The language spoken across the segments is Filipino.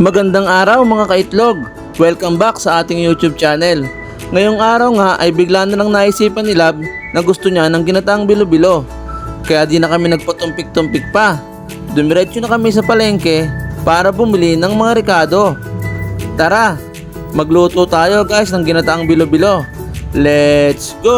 Magandang araw mga kaitlog! Welcome back sa ating YouTube channel. Ngayong araw nga ay bigla na lang naisipan ni Lab na gusto niya ng ginataang bilo-bilo. Kaya di na kami nagpatumpik-tumpik pa. Dumiretso na kami sa palengke para bumili ng mga rekado. Tara, magluto tayo guys ng ginataang bilo-bilo. Let's go!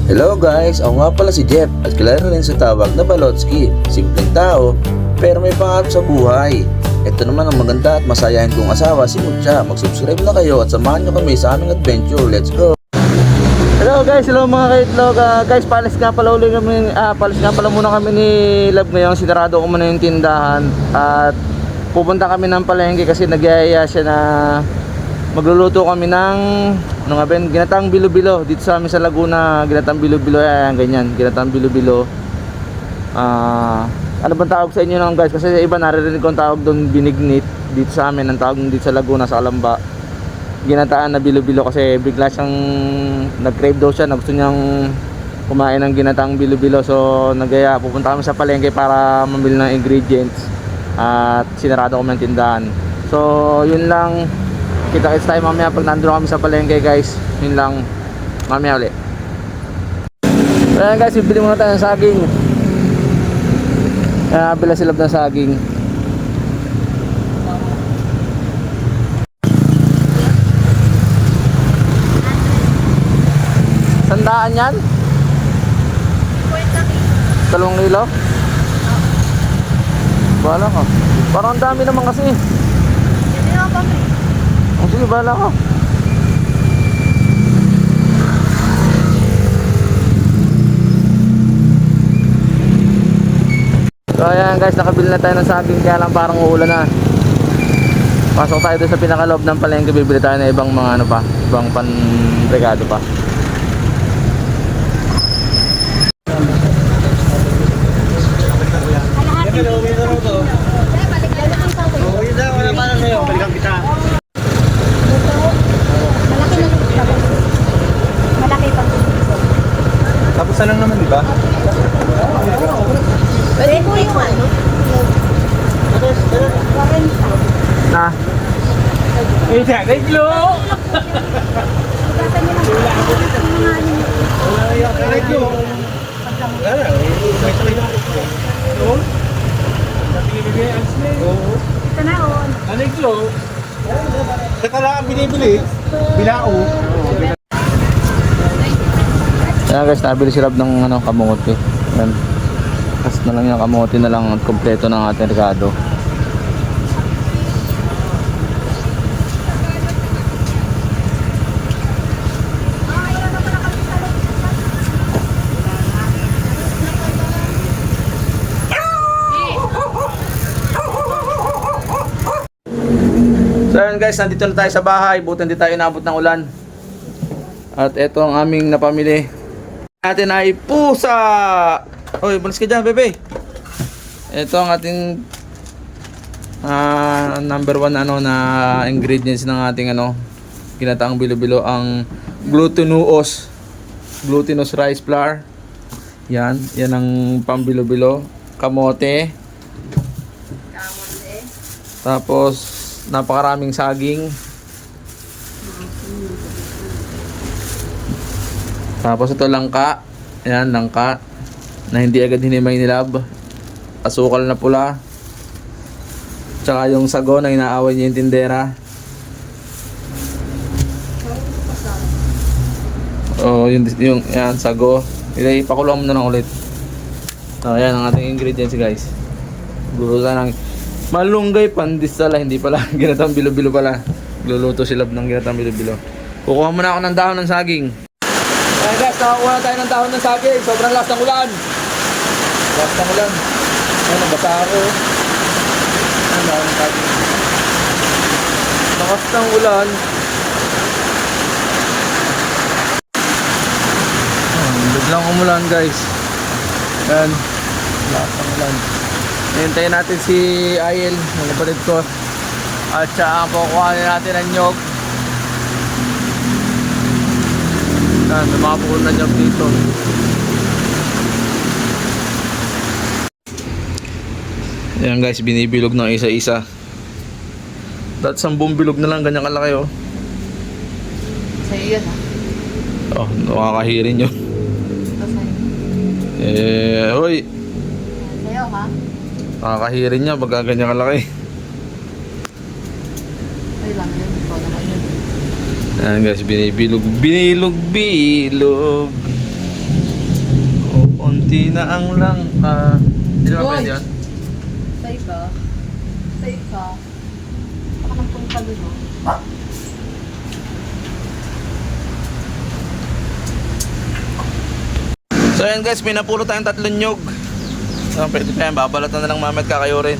Hello guys, ako nga pala si Jeff at kilala rin sa tawag na Balotski. Simpleng tao pero may pangarap sa buhay. Ito naman ang maganda at masayahin kong asawa, si Mucha. Mag-subscribe na kayo at samahan nyo kami sa aming adventure. Let's go! Hello guys, hello mga kaitlog. Guys, palis nga pala muna kami ni Lab ngayon. Sinarado ko muna yung tindahan at pupunta kami ng palengke kasi nagyayaya siya na magluluto kami ng ginataang bilo-bilo dito sa amin sa Laguna. Ginataang bilo-bilo, yan, ganyan, ginataang bilo-bilo. Ano bang tawag sa inyo naman guys? Kasi iba naririnig ko ang tawag doon binignit. Dito sa amin ang tawag dito sa Laguna, sa Alamba, ginataan na bilo-bilo. Kasi bigla siyang nag-crave daw siya, gusto niyang kumain ng ginataang bilo-bilo. So nagaya, pupunta kami sa palengke para mamili ng ingredients at sinarado kami ng tindahan. So yun lang, kita-kits tayo mamaya pag nandun kami sa palengke guys. Yun lang, mamaya ulit. Ayan guys, bibili muna tayo ng saging. Bila sila ng saging. Sandaan yan? 3 kilo? Bahala ka. Parang dami naman kasi. Sige, bahala ka. So ayan guys, nakabili na tayo ng saging, kaya lang parang uulan na. Pasok tayo doon sa pinakaloob ng palengke, bibili tayo ng ibang mga ibang pan-regado pa. Tapos lang naman, di ba? Pwede po yung ano? Na? Reglo! Tanaon. Reglo! Saka lang ang binibili, bilao. Ayan guys, nabili si Rob ng kamote. Ayan. Kas na lang yung kamote na lang at kompleto ng ating rekado. So ayan guys, nandito na tayo sa bahay. Buti hindi tayo inabot ng ulan. At ito ang aming napamili. Natin ay pusa. Hoy, bulis ka dyan, bebe. Ito ang ating number 1 na ingredients ng ating ginataang bilo-bilo, ang glutinous rice flour. Yan ang pambilo-bilo. Kamote. Tapos napakaraming saging. Tapos ito langka. Ayan, langka na hindi agad hinimay ni Lab. Asukal na pula. Tsaka yung sago na inaaway niya yung tindera. Oh, yung yan, sago. Ipakulo mo na lang ulit. So, ayan ang ating ingredients guys. Gulutan ng malunggay pandesal. Hindi pala, ginatang bilo-bilo pala. Luluto si Lab ng ginatang bilo-bilo. Kukuha muna ako ng dahon ng saging. Ayan guys, nakakuha tayo ng dahon ng saging. Sobrang lakas ng ulan. Lakas ng ulan. Ayan, nabasa ako. Ayan, dahon ng saging. Lakas ng ulan. Ayan, biglang umulan guys. Ayan, lakas ng ulan. Hintayin natin si Ayel, yung kapatid ko. At saka kukuhanin natin ang nyog. May mga bukol na nyog dito. Ayan guys, binibilog ng isa-isa. Dahil 10 bilog na lang, ganyan kalaki oh. Sa'yo yun Oh, nakakahirin yun. Ito sa'yo. Hoy, Sa'yo ha? nakakahirin niya pagka ganyan kalaki. Ay lang yun. Ikaw naman yun. Ayan guys, binibilog. Bilog. O, konti na ang langka. Hindi naman Hoy! pwede yan? Sa'yo ka? Sa'yo ka? Baka nagpunta doon oh. So ayan guys, may napulo tayong 3 nyog. Pwede pa yan, babalatan na lang mamaya at kakayo rin.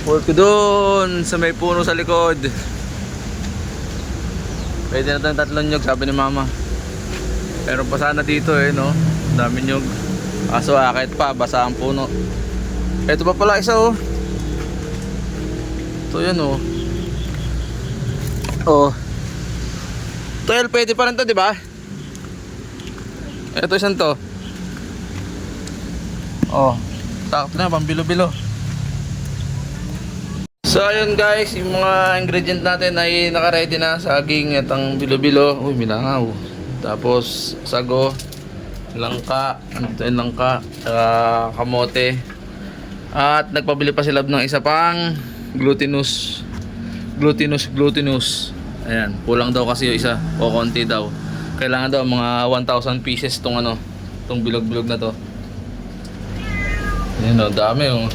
Work ko doon sa may puno sa likod. Pwede na tayong 3 nyog, sabi ni mama. Pero pa sana dito no? Dami nyog. Kaso akit pa, basa ang puno. Ito pa pala isa oh. Ito yan oh. Oh. Ito pwede pa rin to, di ba? Ito isang to. Oh, sakto na, pambilo-bilo. So ayun guys, yung mga ingredient natin ay naka-ready na. Saging, itang bilo-bilo. Uy, milangaw. Tapos sago, langka, kamote. At nagpabili pa sila ng isa pang glutinous. Ayan, kulang daw kasi yung isa o konti daw. Kailangan daw mga 1,000 pieces tong tong bilog-bilog na to. Ayan o, dami o.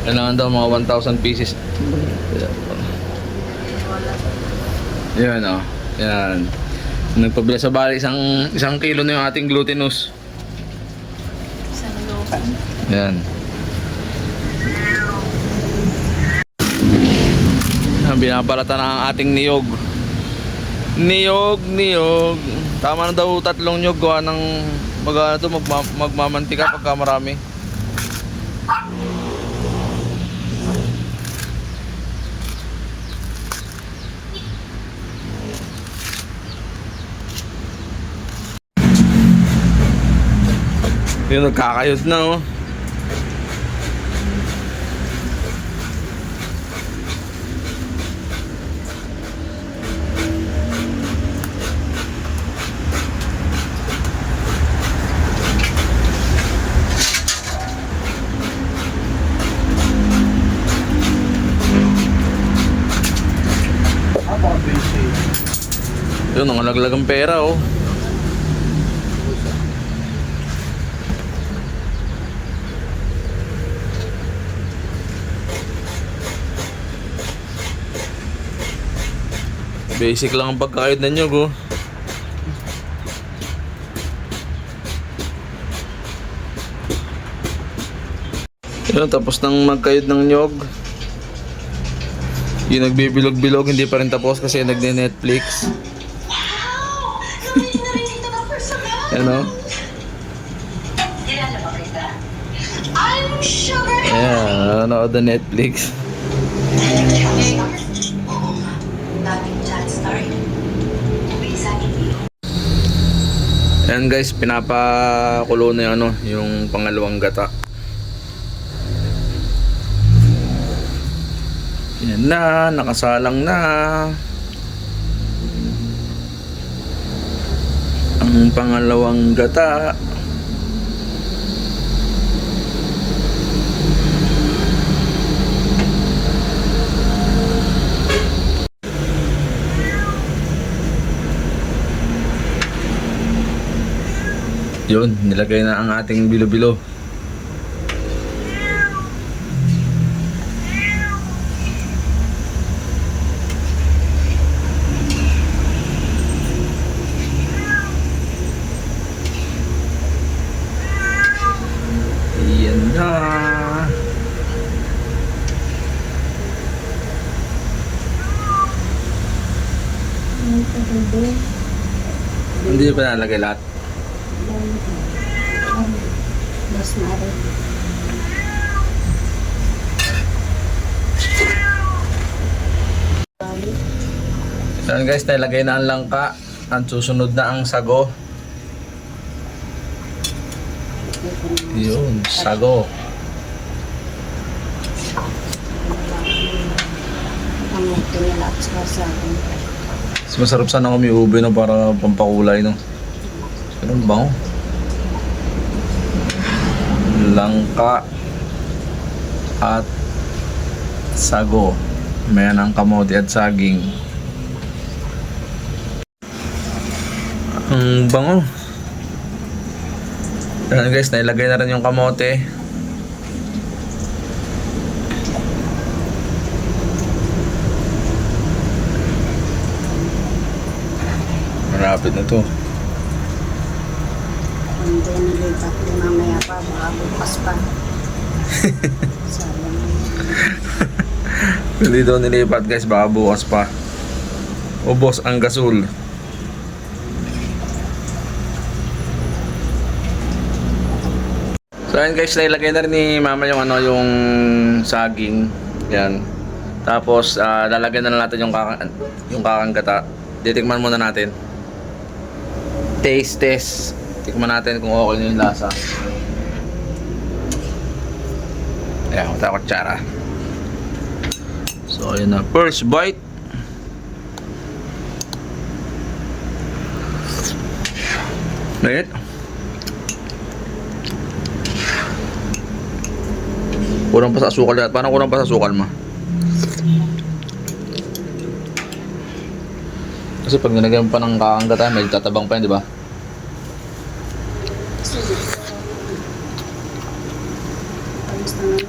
Kailangan daw mga 1,000 pieces. Ayan o. Ayan. Nagpabila sa bali, isang kilo na yung ating glutinous. Isang looban. Ayan. Binabalatan na ang ating niyog. Niyog. Tama na daw 3 niyog gawa ng magmamantika pagka marami. Yun, nagkakayod na oh. Yun, nangalaglag ang pera oh. Basic lang ang pagkakayod na nyog oh. Yun, tapos nang magkayod ng nyog. Yung nagbibilog-bilog hindi pa rin tapos kasi nagne-Netflix. Ano? Yeah, nanonood na Netflix. Ayan guys, pinapakulo na yung pangalawang gata. Yan na, nakasalang na ang pangalawang gata. Yun, nilagay na ang ating bilo-bilo. Yan na. Hindi pa nalagay lahat. Mas na rin. Yan guys, nilagay na ang langka. Ang susunod na ang sago. Yun, sago. Kamote nila at saka saging. Mas masarap sana kung may ube no, para pampakulay no. Ganun ba? Langka at sago. Mayan ang kamote at saging. Ang bango. Ayan guys, nailagay na rin yung kamote. Malapit na to. Hindi nilipat ko mamaya pa, baka bukas pa. Sayang. Hindi daw nilipat guys, baka bukas pa. Ubos ang gasol. So ayan guys, nailagay na rin ni mama yung ano, yung saging. Yan. Tapos lalagyan na lang natin yung kakang gata. Titikman muna natin. Taste. Tikman natin kung okay na yung lasa. Ayan, takot tsara. So ayun na, first bite. Right? Kurang pa sa asukal yan. Paano kurang pa sa asukal ma? Kasi pag nilagyan pa ng kakanggata, medyo tatabang pa yun, di ba? Alis na lang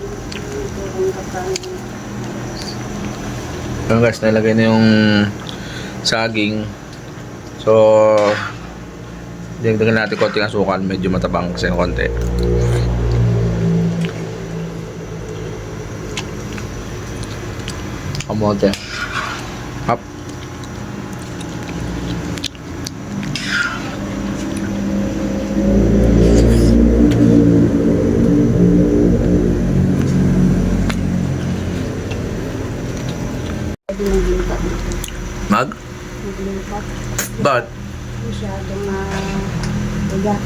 yung kakain. Ayun guys, nilagay na yung saging. So, dagdagan natin konting asukal. Medyo matabang kasi ng konti. Kamote. Hap. Pwede naglipat. Mag? Naglipat. Bakit? Masyadong bigat.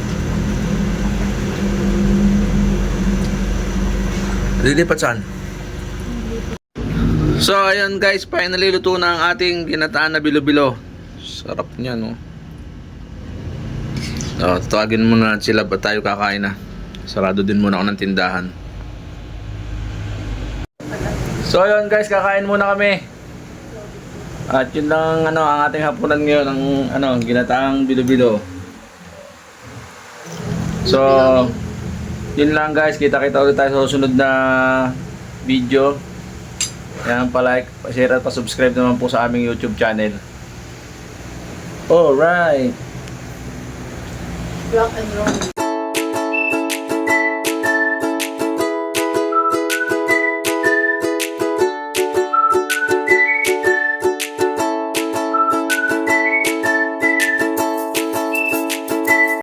Lilipat saan? So ayun guys, finally luto na ang ating ginataan na bilo-bilo. Sarap niya no. So tawagin muna natin sila, ba't tayo kakain na. Sarado din muna ako ng tindahan. So ayun guys, kakain muna kami. At yun lang ang ating hapunan ngayon, ang ginataang bilo-bilo. So yun lang guys, kita-kita ulit tayo sa susunod na video. Yan, pa-like, pa-share at pa-subscribe naman po sa aming YouTube channel. Alright! Rock and roll.